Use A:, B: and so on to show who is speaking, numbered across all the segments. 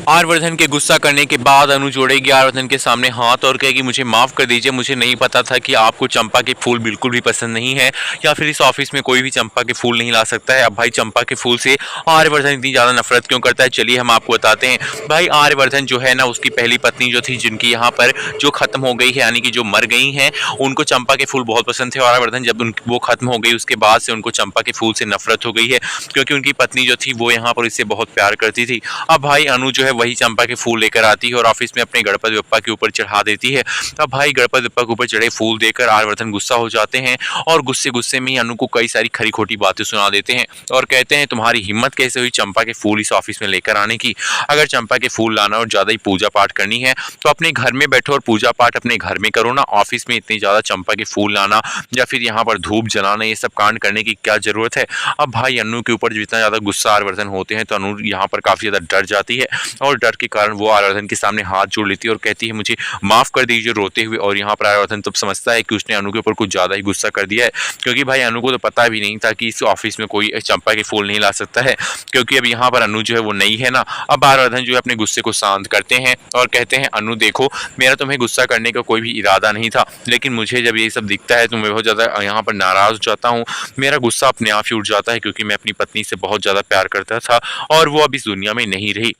A: आर्यवर्धन के गुस्सा करने के बाद अनु जोड़ेगी आर्यवर्धन के सामने हाथ और कहेगी मुझे माफ़ कर दीजिए, मुझे नहीं पता था कि आपको चंपा के फूल बिल्कुल भी पसंद नहीं है या फिर इस ऑफिस में कोई भी चंपा के फूल नहीं ला सकता है। अब भाई चंपा के फूल से आर्यवर्धन इतनी ज़्यादा नफरत क्यों करता है, चलिए हम आपको बताते हैं। भाई आर्यवर्धन जो है ना, उसकी पहली पत्नी जो थी, जिनकी यहाँ पर जो खत्म हो गई है, यानी कि जो मर गई हैं, उनको चंपा के फूल बहुत पसंद थे। और आर्यवर्धन जब वो खत्म हो गई उसके बाद से उनको चंपा के फूल से नफरत हो गई है, क्योंकि उनकी पत्नी जो थी वो यहाँ पर इससे बहुत प्यार करती थी। अब भाई अनु जो है वही चंपा के फूल लेकर आती है और ऑफिस में अपने गणपति बप्पा के ऊपर चढ़ा देती है। अब भाई गणपति बप्पा के ऊपर चढ़े फूल देकर आर्यवर्धन गुस्सा हो जाते हैं और गुस्से गुस्से में ही अनु को कई सारी खरी खोटी बातें सुना देते हैं और कहते हैं तुम्हारी हिम्मत कैसे हुई चंपा के फूल इस ऑफिस में लेकर आने की। अगर चंपा के फूल लाना और ज्यादा ही पूजा पाठ करनी है तो अपने घर में बैठो और पूजा पाठ अपने घर में करो ना, ऑफिस में इतनी ज्यादा चंपा के फूल लाना या फिर यहाँ पर धूप जलाना, ये सब कांड करने की क्या जरूरत है। अब भाई अनु के ऊपर जितना ज्यादा गुस्सा आर्यवर्धन होते हैं तो अनु यहाँ पर काफी ज्यादा डर जाती है और डर के कारण वो आर्यवर्धन के सामने हाथ जोड़ लेती है और कहती है मुझे माफ कर दीजिए रोते हुए। और यहाँ पर आर्यवर्धन तब समझता है कि उसने अनु के ऊपर कुछ ज्यादा ही गुस्सा कर दिया है, क्योंकि भाई अनु को तो पता भी नहीं था कि इस ऑफिस में कोई चंपा के फूल नहीं ला सकता है, क्योंकि अब यहाँ पर अनु जो है वो नई है ना। अब आर्यवर्धन जो है अपने गुस्से को शांत करते हैं और कहते हैं अनु देखो, मेरा तुम्हें गुस्सा करने का कोई भी इरादा नहीं था, लेकिन मुझे जब ये सब दिखता है तो मैं बहुत ज्यादा यहाँ पर नाराज हो जाता हूँ। मेरा गुस्सा अपने आप ही उठ जाता है, क्योंकि मैं अपनी पत्नी से बहुत ज्यादा प्यार करता था और वो अब इस दुनिया में नहीं रही।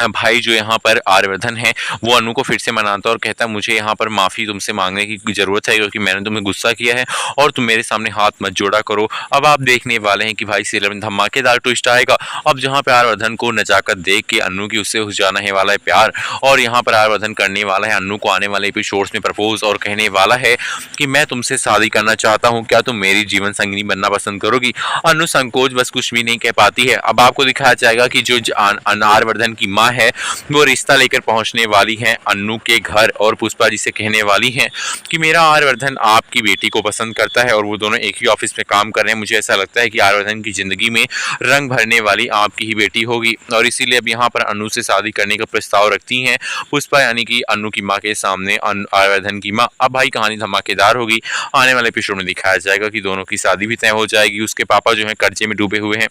A: भाई जो यहाँ पर आर्यवर्धन है वो अनु को फिर से मनाता है और कहता है मुझे यहाँ पर माफ़ी तुमसे मांगने की ज़रूरत है, क्योंकि मैंने तुम्हें गुस्सा किया है और तुम मेरे सामने हाथ मत जोड़ा करो। अब आप देखने वाले हैं कि भाई सीरियल में धमाकेदार ट्विस्ट आएगा। अब जहाँ पे आर्यवर्धन को नजाकत देख के अनु की उससे हो जाना है वाला है प्यार, और यहाँ पर आर्यवर्धन करने वाला है अनु को आने वाले एपिसोड्स में प्रपोज और कहने वाला है कि मैं तुमसे शादी करना चाहता हूँ, क्या तुम मेरी जीवन संगिनी बनना पसंद करोगी। अनु संकोच बस कुछ भी नहीं कह पाती है। अब आपको दिखाया जाएगा कि जो आर्यवर्धन की माँ है वो रिश्ता लेकर पहुंचने वाली हैं अनु के घर और पुष्पा जी से कहने वाली हैं कि मेरा आर्यवर्धन आपकी बेटी को पसंद करता है और वो दोनों एक ही ऑफिस में काम कर रहे हैं। मुझे ऐसा लगता है कि आर्यवर्धन की जिंदगी में रंग भरने वाली आपकी ही बेटी होगी, और इसीलिए अब यहाँ पर अनु से शादी करने का प्रस्ताव रखती हैं पुष्पा, यानी कि अनु की माँ के सामने आर्यवर्धन की माँ। अब भाई कहानी धमाकेदार होगी। आने वाले एपिसोड में दिखाया जाएगा कि दोनों की शादी भी तय हो जाएगी। उसके पापा जो है कर्जे में डूबे हुए हैं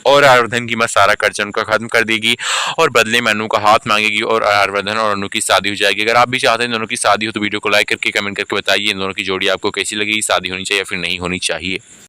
A: और आर्यवर्धन की मां सारा कर्जा उनका खत्म कर देगी और बदले में अनु का हाथ मांगेगी और आर्यवर्धन और अनु की शादी हो जाएगी। अगर आप भी चाहते हैं दोनों की शादी हो तो वीडियो को लाइक करके कमेंट करके बताइए इन दोनों की जोड़ी आपको कैसी लगी, शादी होनी चाहिए या फिर नहीं होनी चाहिए।